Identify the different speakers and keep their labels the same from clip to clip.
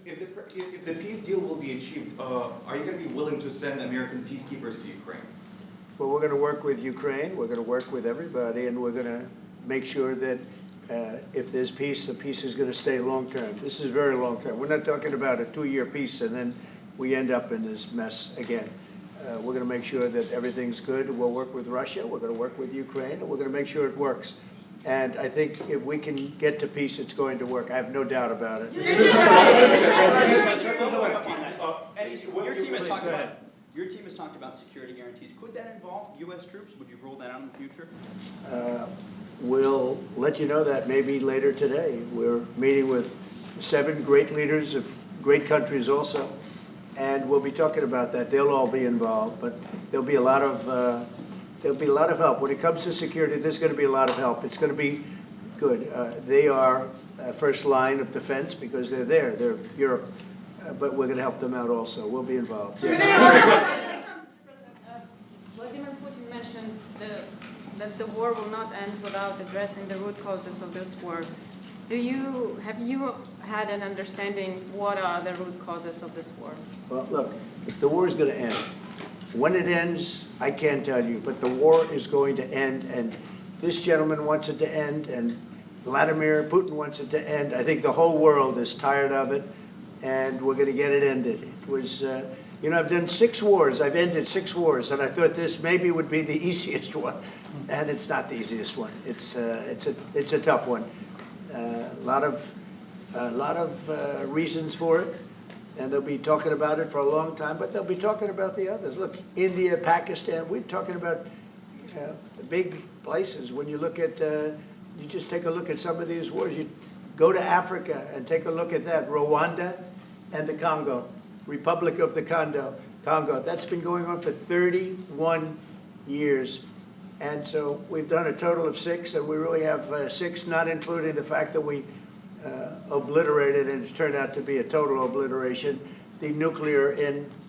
Speaker 1: if the peace deal will be achieved, are you going to be willing to send American peacekeepers to Ukraine?
Speaker 2: Well, we're going to work with Ukraine, we're going to work with everybody, and we're going to make sure that if there's peace, the peace is going to stay long-term. This is very long-term. We're not talking about a 2-year peace and then we end up in this mess again. We're going to make sure that everything's good. We'll work with Russia, we're going to work with Ukraine, and we're going to make sure it works. And I think if we can get to peace, it's going to work. I have no doubt about it.
Speaker 3: Your team has talked about security guarantees. Could that involve U.S. troops? Would you rule that out in the future?
Speaker 2: We'll let you know that maybe later today. We're meeting with 7 great leaders of great countries also, and we'll be talking about that. They'll all be involved, but there'll be a lot of help. When it comes to security, there's going to be a lot of help. It's going to be good. They are first line of defense because they're there. They're Europe. But we're going to help them out also. We'll be involved.
Speaker 4: Vladimir Putin mentioned that the war will not end without addressing the root causes of this war. Have you had an understanding what are the root causes of this war?
Speaker 2: Well, look, the war is going to end. When it ends, I can't tell you, but the war is going to end, and this gentleman wants it to end, and Vladimir Putin wants it to end. I think the whole world is tired of it, and we're going to get it ended. It was, you know, I've done 6 wars. I've ended 6 wars, and I thought this maybe would be the easiest one, and it's not the easiest one. It's a tough one. A lot of reasons for it, and they'll be talking about it for a long time. But they'll be talking about the others. Look, India, Pakistan. We're talking about the big places. When you look at, you just take a look at some of these wars. You go to Africa and take a look at that. Rwanda and the Congo, Republic of the Congo. That's been going on for 31 years. And so we've done a total of 6, and we really have 6, not including the fact that we obliterated, and it turned out to be a total obliteration, the nuclear,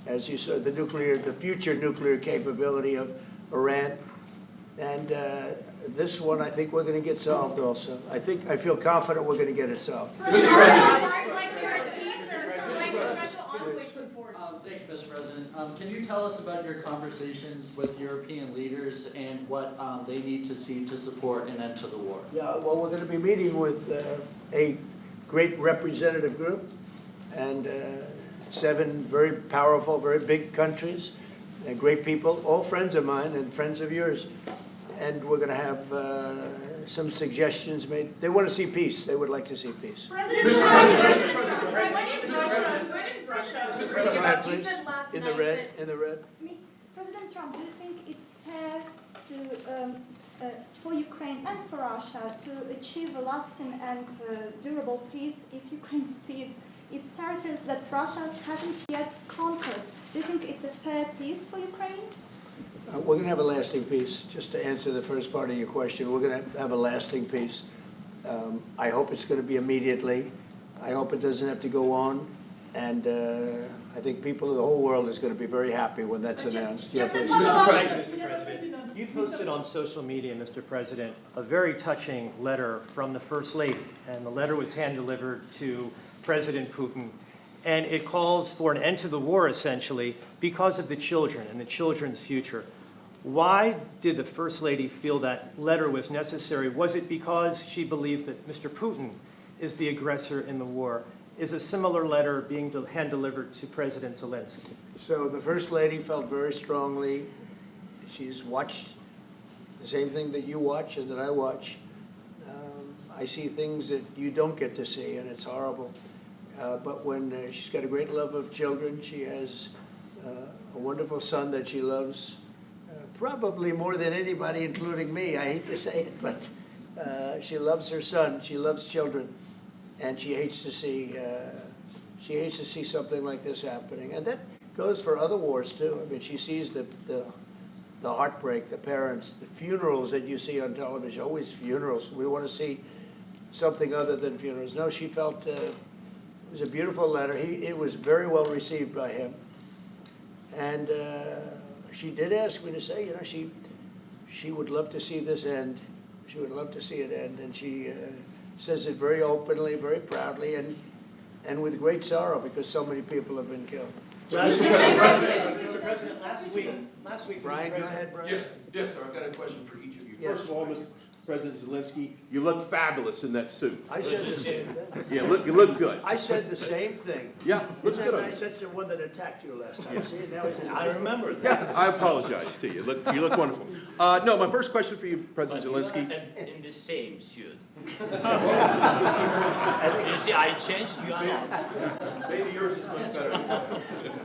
Speaker 2: as you said, the future nuclear capability of Iran. And this one, I think we're going to get solved also. I feel confident we're going to get it solved.
Speaker 5: Thank you, Mr. President. Can you tell us about your conversations with European leaders and what they need to see to support an end to the war?
Speaker 2: Yeah, well, we're going to be meeting with a great representative group and 7 very powerful, very big countries, and great people, all friends of mine and friends of yours. And we're going to have some suggestions made. They want to see peace. They would like to see peace. In the red.
Speaker 6: President Trump, do you think it's fair to, for Ukraine and for Russia to achieve a lasting and durable peace if Ukraine cedes its territories that Russia hasn't yet conquered? Do you think it's a fair peace for Ukraine?
Speaker 2: We're going to have a lasting peace. Just to answer the first part of your question, we're going to have a lasting peace. I hope it's going to be immediately. I hope it doesn't have to go on. And I think people of the whole world is going to be very happy when that's announced.
Speaker 7: Mr. President, you posted on social media, Mr. President, a very touching letter from the First Lady. And the letter was hand-delivered to President Putin. And it calls for an end to the war, essentially, because of the children and the children's future. Why did the First Lady feel that letter was necessary? Was it because she believes that Mr. Putin is the aggressor in the war? Is a similar letter being hand-delivered to President Zelenskyy?
Speaker 2: So the First Lady felt very strongly. She's watched the same thing that you watch and that I watch. I see things that you don't get to see, and it's horrible. But when she's got a great love of children, she has a wonderful son that she loves, probably more than anybody, including me. I hate to say it, but she loves her son. She loves children, and she hates to see something like this happening. And that goes for other wars too. I mean, she sees the heartbreak, the parents, the funerals that you see on television. Always funerals. We want to see something other than funerals. No, she felt. It was a beautiful letter. It was very well received by him. And she did ask me to say, you know, she would love to see this end. She would love to see it end. And she says it very openly, very proudly. And and with great sorrow because so many people have been killed.
Speaker 7: Mr. President, last week, Mr.
Speaker 2: Brian, go
Speaker 7: President.
Speaker 2: ahead, Brian.
Speaker 8: Yes, sir, I've got a question for each of you.
Speaker 2: Yes.
Speaker 8: First of all, Mr. President Zelenskyy, you look fabulous in that suit.
Speaker 2: I said the same thing.
Speaker 8: Yeah, you look good.
Speaker 2: I said the same thing.
Speaker 8: Yeah, looks
Speaker 2: Isn't
Speaker 8: good
Speaker 2: that
Speaker 8: on
Speaker 2: nice?
Speaker 8: you.
Speaker 2: That's the one that attacked you last time. See, now he's in.
Speaker 9: I remember that.
Speaker 8: Yeah, I apologize to you. You look wonderful. No, my first question for you, President
Speaker 9: But you are
Speaker 8: Zelenskyy.
Speaker 9: in the same suit. You see, I changed, you are not.
Speaker 8: Maybe yours is much better.